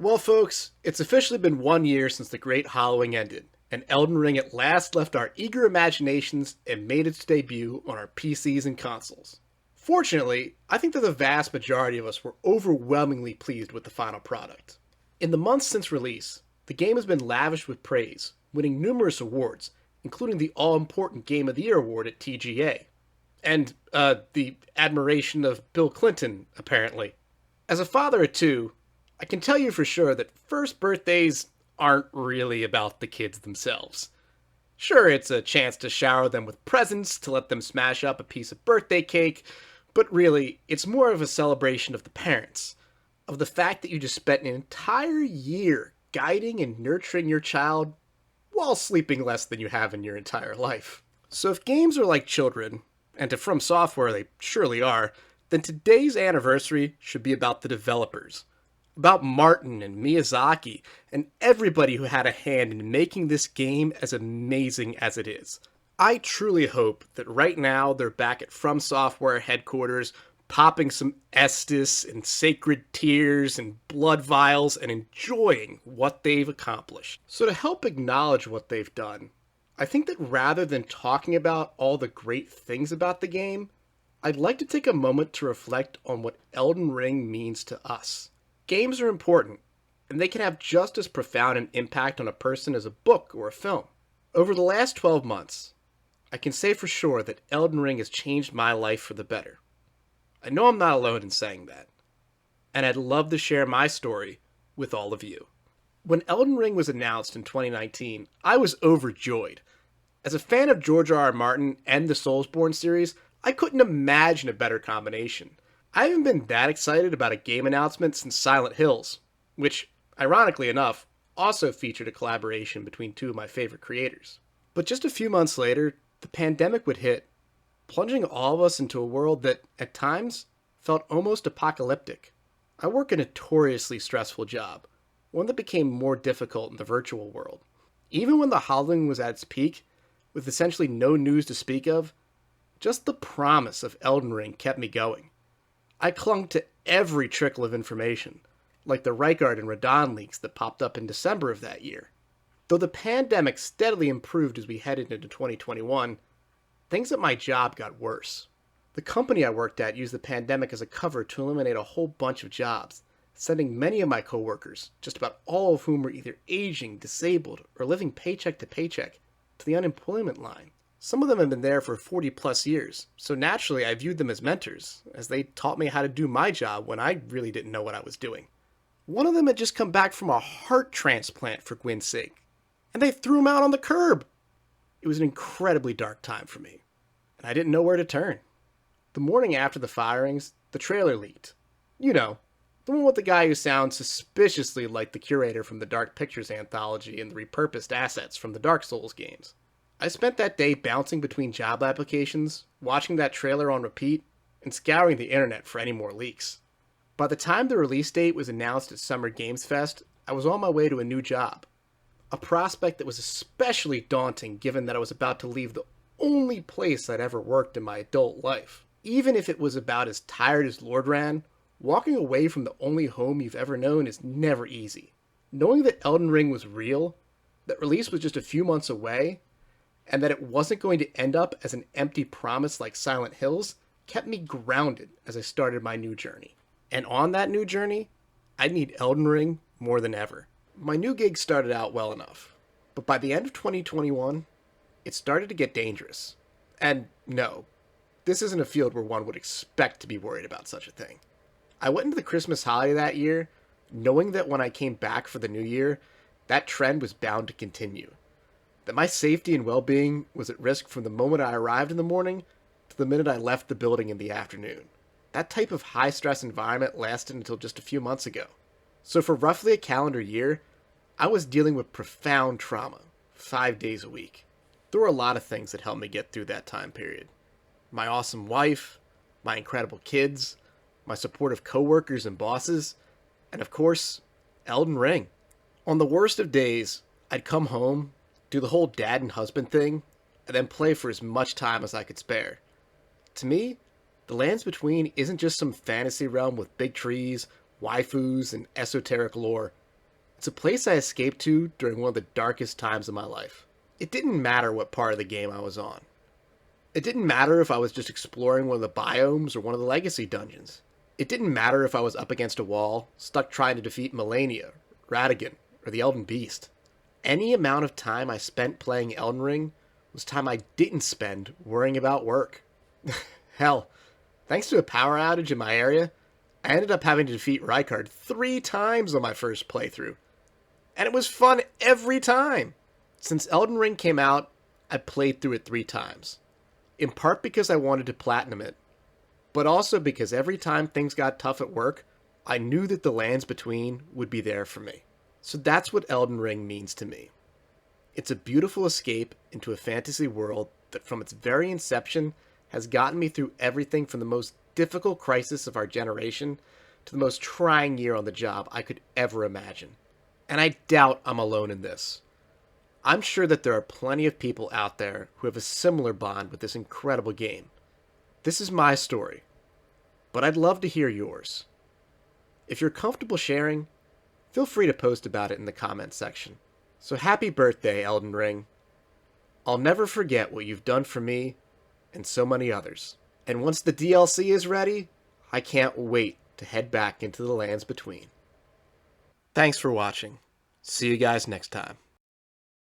Well, folks, it's officially been 1 year since the Great Hollowing ended, and Elden Ring at last left our eager imaginations and made its debut on our PCs and consoles. Fortunately, I think that the vast majority of us were overwhelmingly pleased with the final product. In the months since release, the game has been lavished with praise, winning numerous awards, including the all-important Game of the Year award at TGA. And, the admiration of Bill Clinton, apparently. As a father of two, I can tell you for sure that first birthdays aren't really about the kids themselves. Sure, it's a chance to shower them with presents, to let them smash up a piece of birthday cake, but really, it's more of a celebration of the parents, of the fact that you just spent an entire year guiding and nurturing your child while sleeping less than you have in your entire life. So if games are like children, and to From Software they surely are, then today's anniversary should be about the developers. About Martin and Miyazaki and everybody who had a hand in making this game as amazing as it is. I truly hope that right now they're back at From Software headquarters, popping some Estus and sacred tears and blood vials and enjoying what they've accomplished. So to help acknowledge what they've done, I think that rather than talking about all the great things about the game, I'd like to take a moment to reflect on what Elden Ring means to us. Games are important, and they can have just as profound an impact on a person as a book or a film. Over the last 12 months, I can say for sure that Elden Ring has changed my life for the better. I know I'm not alone in saying that, and I'd love to share my story with all of you. When Elden Ring was announced in 2019, I was overjoyed. As a fan of George R. R. Martin and the Soulsborne series, I couldn't imagine a better combination. I haven't been that excited about a game announcement since Silent Hills, which, ironically enough, also featured a collaboration between two of my favorite creators. But just a few months later, the pandemic would hit, plunging all of us into a world that, at times, felt almost apocalyptic. I work a notoriously stressful job, one that became more difficult in the virtual world. Even when the Hollowing was at its peak, with essentially no news to speak of, just the promise of Elden Ring kept me going. I clung to every trickle of information, like the Rykard and Radon leaks that popped up in December of that year. Though the pandemic steadily improved as we headed into 2021, things at my job got worse. The company I worked at used the pandemic as a cover to eliminate a whole bunch of jobs, sending many of my coworkers, just about all of whom were either aging, disabled, or living paycheck to paycheck, to the unemployment line. Some of them had been there for 40 plus years, so naturally I viewed them as mentors, as they taught me how to do my job when I really didn't know what I was doing. One of them had just come back from a heart transplant, for Gwyn's sake, and they threw him out on the curb. It was an incredibly dark time for me, and I didn't know where to turn. The morning after the firings, the trailer leaked. You know, the one with the guy who sounds suspiciously like the curator from the Dark Pictures anthology and the repurposed assets from the Dark Souls games. I spent that day bouncing between job applications, watching that trailer on repeat, and scouring the internet for any more leaks. By the time the release date was announced at Summer Games Fest, I was on my way to a new job. A prospect that was especially daunting given that I was about to leave the only place I'd ever worked in my adult life. Even if it was about as tired as Lord ran, walking away from the only home you've ever known is never easy. Knowing that Elden Ring was real, that release was just a few months away, and that it wasn't going to end up as an empty promise like Silent Hills, kept me grounded as I started my new journey. And on that new journey, I'd need Elden Ring more than ever. My new gig started out well enough, but by the end of 2021, it started to get dangerous. And no, this isn't a field where one would expect to be worried about such a thing. I went into the Christmas holiday that year, knowing that when I came back for the new year, that trend was bound to continue. That my safety and well-being was at risk from the moment I arrived in the morning to the minute I left the building in the afternoon. That type of high-stress environment lasted until just a few months ago. So for roughly a calendar year, I was dealing with profound trauma, 5 days a week. There were a lot of things that helped me get through that time period. My awesome wife, my incredible kids, my supportive coworkers and bosses, and of course, Elden Ring. On the worst of days, I'd come home, do the whole dad and husband thing, and then play for as much time as I could spare. To me, the Lands Between isn't just some fantasy realm with big trees, waifus, and esoteric lore. It's a place I escaped to during one of the darkest times of my life. It didn't matter what part of the game I was on. It didn't matter if I was just exploring one of the biomes or one of the legacy dungeons. It didn't matter if I was up against a wall, stuck trying to defeat Melania, Radigan, or the Elden Beast. Any amount of time I spent playing Elden Ring was time I didn't spend worrying about work. Hell, thanks to a power outage in my area, I ended up having to defeat Rykard 3 times on my first playthrough. And it was fun every time. Since Elden Ring came out, I played through it 3 times. In part because I wanted to platinum it, but also because every time things got tough at work, I knew that the lands between would be there for me. So that's what Elden Ring means to me. It's a beautiful escape into a fantasy world that from its very inception has gotten me through everything from the most difficult crisis of our generation to the most trying year on the job I could ever imagine. And I doubt I'm alone in this. I'm sure that there are plenty of people out there who have a similar bond with this incredible game. This is my story, but I'd love to hear yours. If you're comfortable sharing, feel free to post about it in the comments section. So happy birthday, Elden Ring. I'll never forget what you've done for me and so many others. And once the DLC is ready, I can't wait to head back into the lands between. Thanks for watching. See you guys next time.